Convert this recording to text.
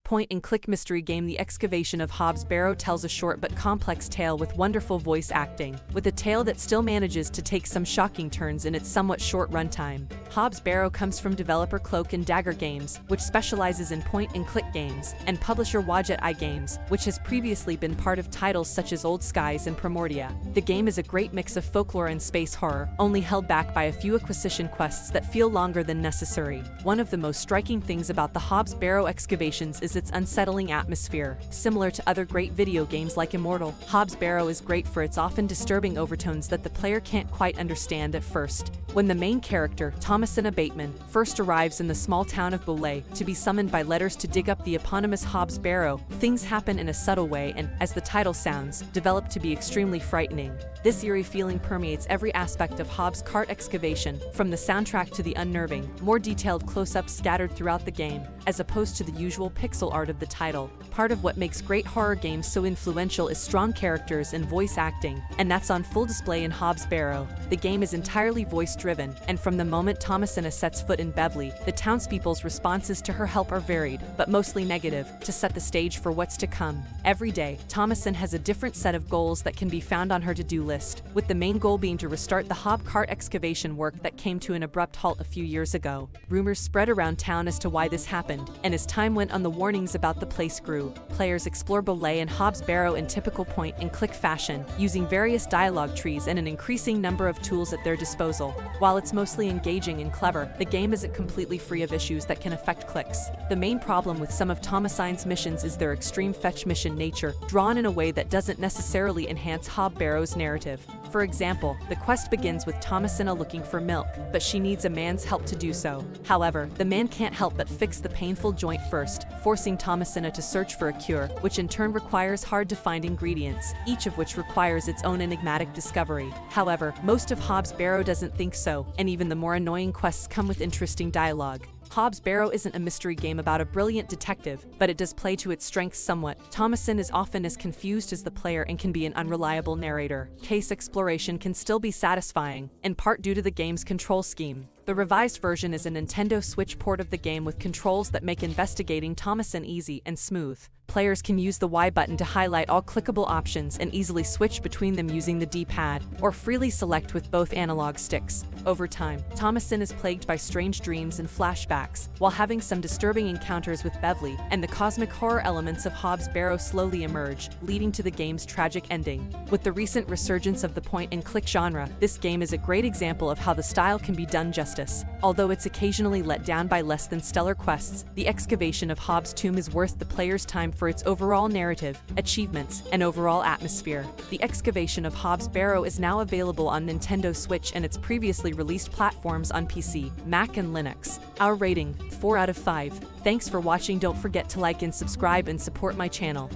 point-and-click mystery game The Excavation of Hob's Barrow tells a short but complex tale with wonderful voice acting, with a tale that still manages to take some shocking turns in its somewhat short runtime. Hob's Barrow comes from developer Cloak and Dagger Games, which specializes in point-and-click games, and publisher Wadjet Games, which has previously been part of titles such as Old Skies and Primordia. The game is a great mix of folklore and space horror, only held back by a few acquisition quests that feel longer than necessary. One of the most striking things about the Hob's Barrow excavations is its unsettling atmosphere. Similar to other great video games like Immortal, Hob's Barrow is great for its often disturbing overtones that the player can't quite understand at first. When the main character, Thomasina Bateman, first arrives in the small town of Bolay to be summoned by letters to dig up the eponymous Hob's Barrow, things happen in a subtle way and, as the title sounds, develop to be extremely frightening. This eerie feeling permeates every aspect of Hob's cart excavation, from the soundtrack to the unnerving, more detailed close-ups scattered throughout the game, as opposed to the usual pixel art of the title. Part of what makes great horror games so influential is strong characters and voice acting, and that's on full display in Hob's Barrow. The game is entirely voice-driven, and from the moment Thomasina sets foot in Beverly, the townspeople's responses to her help are varied, but mostly negative, to set the stage for what's to come. Every day, Thomasin has a different set of goals that can be found on her to-do list, with the main goal being to restart the Hob cart excavation work that came to an abrupt halt a few years ago. Rumors spread around town as to why this happened, and as time went on, the warnings about the place grew. Players explore Bolay and Hob's Barrow in typical point-and-click fashion, using various dialogue trees and an increasing number of tools at their disposal. While it's mostly engaging and clever, the game isn't completely free of issues that can affect clicks. The main problem with some of Thomasin's missions is their extreme fetch mission nature, drawn in a way that doesn't necessarily enhance Hob Barrow's narrative. For example, the quest begins with Thomasina looking for milk, but she needs a man's help to do so. However, the man can't help but fix the painful joint first, forcing Thomasina to search for a cure, which in turn requires hard-to-find ingredients, each of which requires its own enigmatic discovery. However, most of Hob's Barrow doesn't think so, and even the more annoying quests come with interesting dialogue. Hob's Barrow isn't a mystery game about a brilliant detective, but it does play to its strengths somewhat. Thomasin is often as confused as the player and can be an unreliable narrator. Case exploration can still be satisfying, in part due to the game's control scheme. The revised version is a Nintendo Switch port of the game with controls that make investigating Thomasin easy and smooth. Players can use the Y button to highlight all clickable options and easily switch between them using the D-pad, or freely select with both analog sticks. Over time, Thomasin is plagued by strange dreams and flashbacks, while having some disturbing encounters with Beverly, and the cosmic horror elements of Hob's Barrow slowly emerge, leading to the game's tragic ending. With the recent resurgence of the point-and-click genre, this game is a great example of how the style can be done justice. Although it's occasionally let down by less than stellar quests, the excavation of Hob's tomb is worth the player's time for its overall narrative, achievements, and overall atmosphere. The Excavation of Hob's Barrow is now available on Nintendo Switch and its previously released platforms on PC, Mac, and Linux. Our rating, 4 out of 5. Thanks for watching. Don't forget to like and subscribe and support my channel.